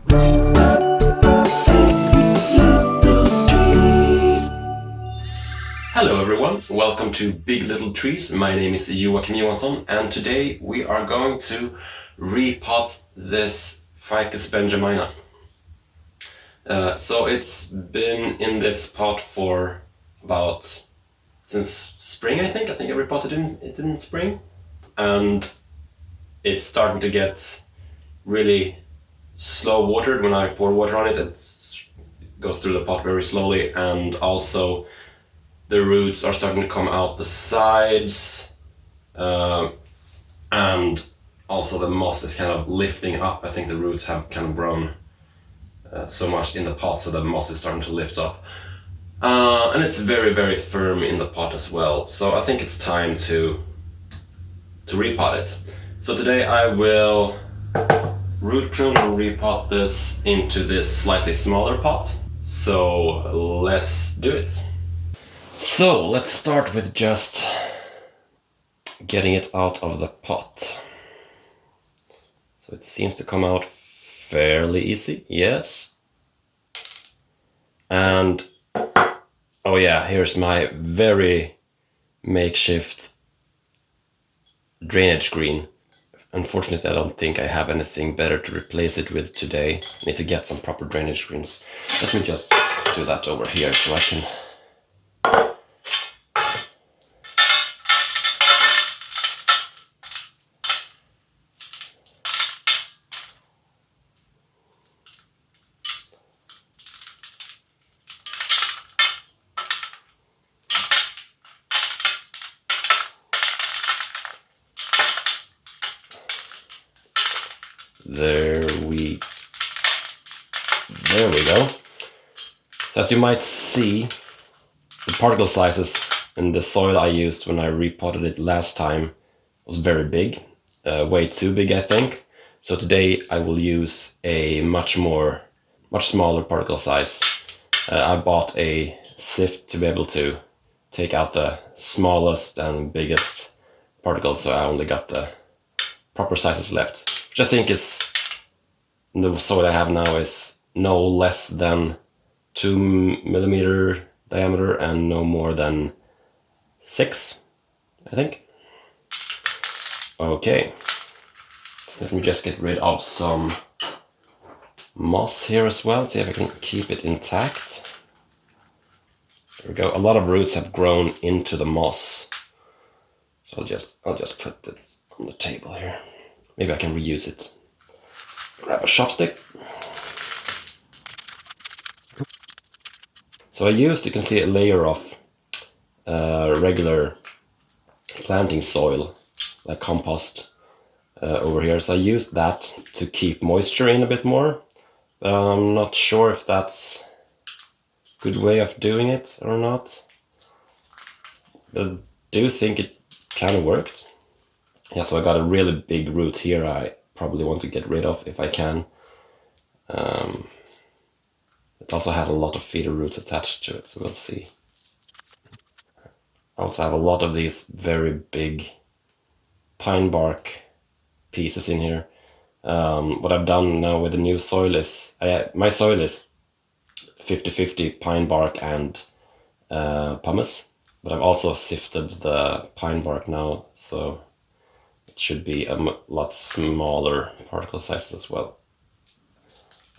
Hello everyone, welcome to Big Little Trees. My name is Joakim, and today we are going to repot this Ficus Benjamina. So it's been in this pot for since spring, I think. I repotted it in spring. And it's starting to get really slow watered. When I pour water on it, it goes through the pot very slowly, and also the roots are starting to come out the sides, and also the moss is kind of lifting up. I think the roots have kind of grown so much in the pot, so the moss is starting to lift up. And it's very, very firm in the pot as well. So I think it's time to repot it. So today I will root prune and repot this into this slightly smaller pot. So let's do it. So let's start with just getting it out of the pot. So it seems to come out fairly easy, yes. And oh yeah, here's my very makeshift drainage screen. Unfortunately, I don't think I have anything better to replace it with today. I need to get some proper drainage screens. Let me just do that over here so I can... There we go. So as you might see, the particle sizes in the soil I used when I repotted it last time was very big, way too big, I think. So today I will use a much smaller particle size. I bought a sift to be able to take out the smallest and biggest particles, so I only got the proper sizes left, which I think is, the soil I have now is no less than 2 millimeter diameter and no more than 6, I think. Okay, let me just get rid of some moss here as well, see if I can keep it intact. There we go. A lot of roots have grown into the moss, so I'll just put this on the table here. Maybe I can reuse it. Grab a chopstick. So you can see a layer of regular planting soil, like compost, over here. So I used that to keep moisture in a bit more. I'm not sure if that's a good way of doing it or not. But I do think it kind of worked. Yeah, so I got a really big root here I probably want to get rid of if I can. It also has a lot of feeder roots attached to it, so we'll see. I also have a lot of these very big pine bark pieces in here. What I've done now with the new soil is, my soil is 50-50 pine bark and pumice, but I've also sifted the pine bark now, so it should be a lot smaller particle sizes as well.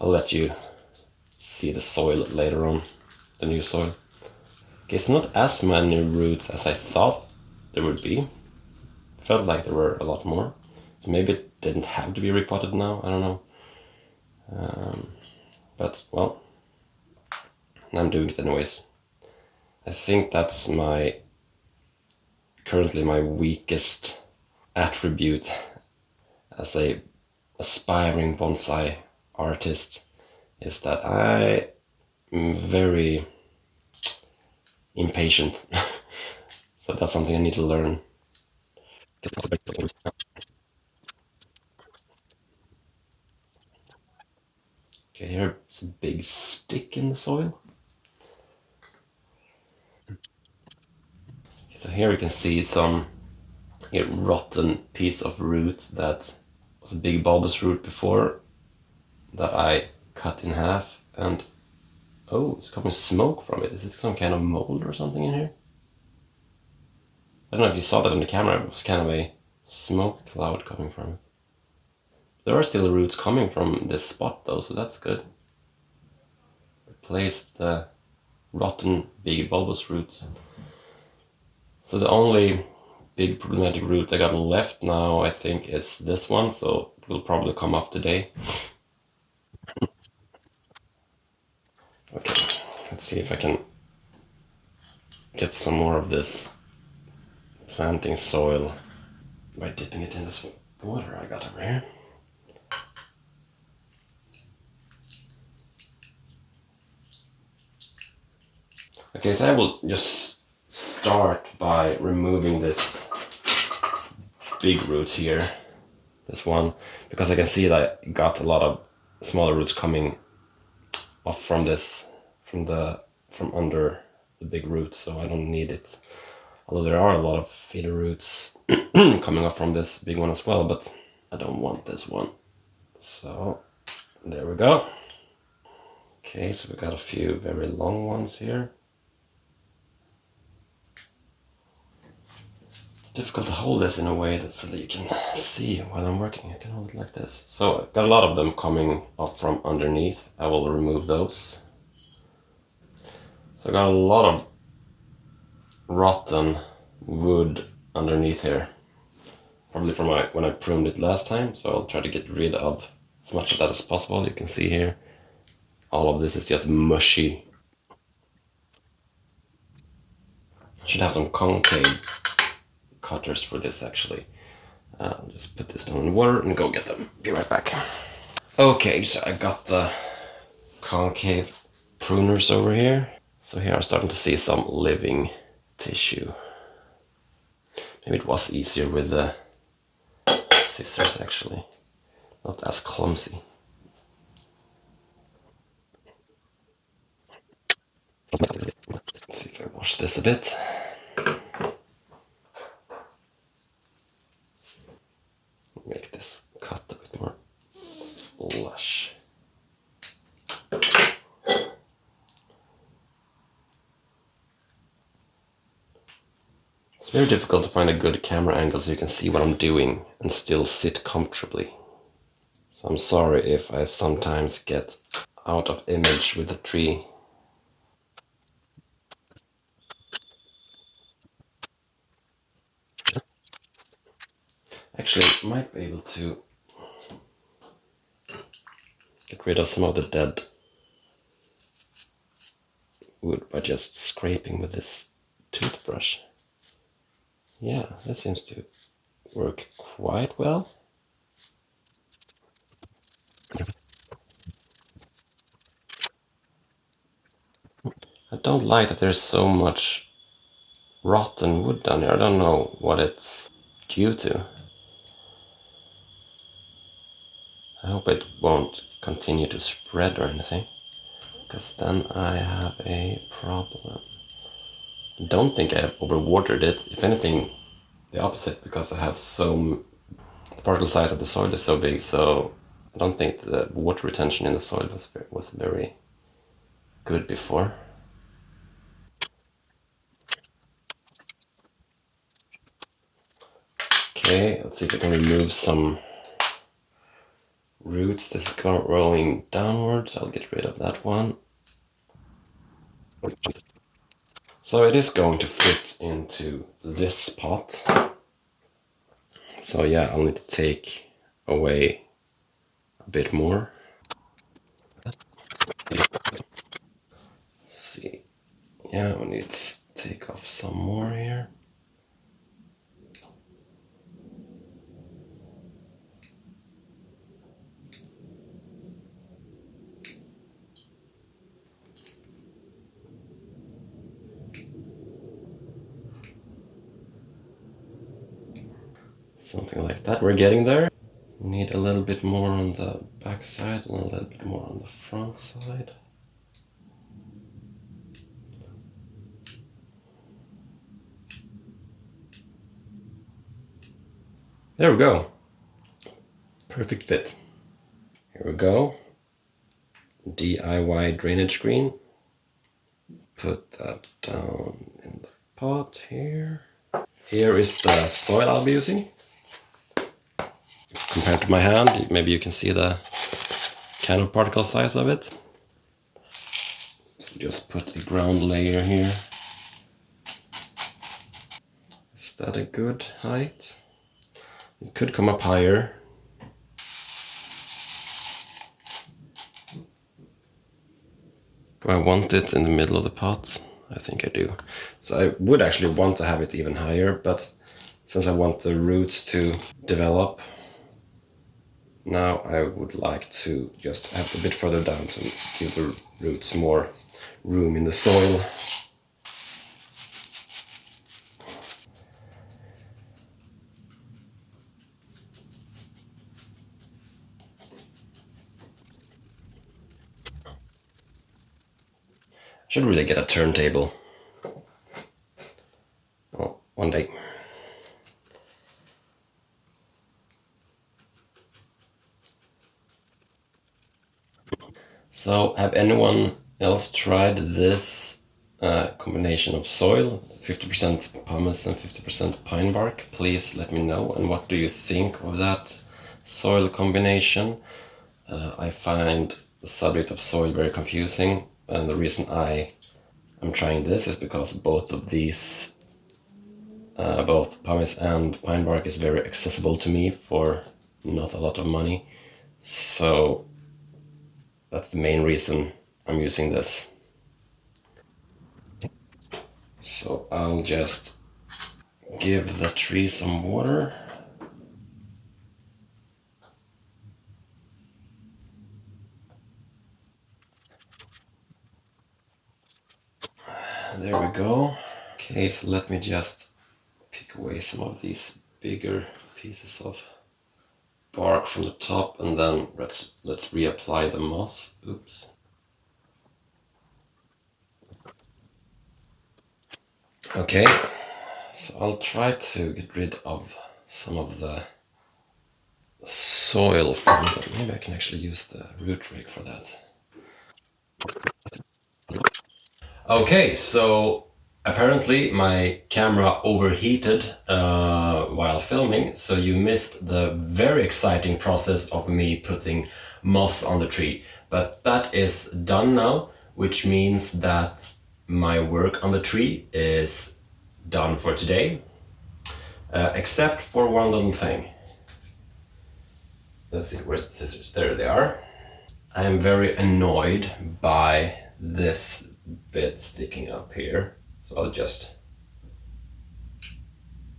I'll let you see the soil later on, the new soil. Okay, it's not as many roots as I thought there would be. Felt like there were a lot more. So maybe it didn't have to be repotted now, I don't know. But, well, I'm doing it anyways. I think that's currently my weakest attribute as a aspiring bonsai artist, is that I am very impatient. So that's something I need to learn. Okay, here's a big stick in the soil. Okay, so here you can see some rotten piece of root that was a big bulbous root before, that I cut in half, and oh, it's coming smoke from it. Is it some kind of mold or something in here? I don't know if you saw that on the camera, it was kind of a smoke cloud coming from it. There are still roots coming from this spot though, so that's good. Replaced the rotten big bulbous roots. So the only big problematic root I got left now, I think, is this one, so it will probably come off today. Okay, let's see if I can get some more of this planting soil by dipping it in this water I got over here. Okay, so I will just start by removing this big root here, this one, because I can see that I got a lot of smaller roots coming off from this, from under the big root, so I don't need it. Although there are a lot of feeder roots coming off from this big one as well, but I don't want this one. So there we go. Okay, so we got a few very long ones here. It's difficult to hold this in a way so that you can see while I'm working. I can hold it like this. So I've got a lot of them coming off from underneath. I will remove those. So I got a lot of rotten wood underneath here. Probably from when I pruned it last time, so I'll try to get rid of as much of that as possible. You can see here, all of this is just mushy. I should have some concave cutters for this actually. I'll just put this down in the water and go get them. Be right back. Okay, so I got the concave pruners over here. So here I'm starting to see some living tissue. Maybe it was easier with the scissors actually. Not as clumsy. Let's see if I wash this a bit. Make this cut a bit more lush. It's very difficult to find a good camera angle so you can see what I'm doing and still sit comfortably. So I'm sorry if I sometimes get out of image with the tree. Actually, I might be able to get rid of some of the dead wood by just scraping with this toothbrush. Yeah, that seems to work quite well. I don't like that there's so much rotten wood down here. I don't know what it's due to. I hope it won't continue to spread or anything, because then I have a problem. I don't think I have overwatered it. If anything, the opposite, because I have the particle size of the soil is so big, so I don't think the water retention in the soil was very good before. Okay, let's see if I can remove some roots. This is growing downwards. I'll get rid of that one. So it is going to fit into this pot. So yeah, I'll need to take away a bit more. Let's see. Yeah, we need to take off some more here. Something like that. We're getting there. We need a little bit more on the back side and a little bit more on the front side. There we go. Perfect fit. Here we go. DIY drainage screen. Put that down in the pot here. Here is the soil I'll be using. Compared to my hand, maybe you can see the kind of particle size of it. So just put a ground layer here. Is that a good height? It could come up higher. Do I want it in the middle of the pot? I think I do. So I would actually want to have it even higher, but since I want the roots to develop, now I would like to just have it a bit further down to give the roots more room in the soil. I should really get a turntable. Well, one day. So, have anyone else tried this combination of soil, 50% pumice and 50% pine bark? Please let me know. And what do you think of that soil combination? I find the subject of soil very confusing, and the reason I'm trying this is because both of these, both pumice and pine bark, is very accessible to me for not a lot of money. So that's the main reason I'm using this. So I'll just give the tree some water. There we go. Okay, so let me just pick away some of these bigger pieces of bark from the top, and then let's reapply the moss. Oops. Okay, so I'll try to get rid of some of the soil from the, maybe I can actually use the root rake for that. Okay, so apparently my camera overheated while filming, so you missed the very exciting process of me putting moss on the tree. But that is done now, which means that my work on the tree is done for today, except for one little thing. Let's see, where's the scissors? There they are. I am very annoyed by this bit sticking up here, so I'll just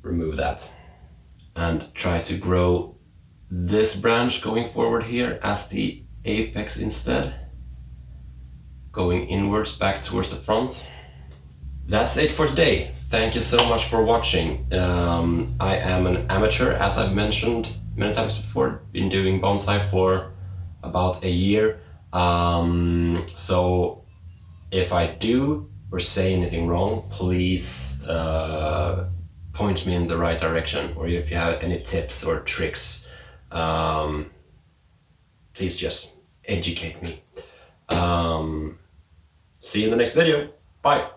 remove that and try to grow this branch going forward here as the apex instead, going inwards back towards the front. That's it for today. Thank you so much for watching. I am an amateur, as I've mentioned many times before, been doing bonsai for about a year. So if I do or say anything wrong, please point me in the right direction, or if you have any tips or tricks, please just educate me. See you in the next video. Bye.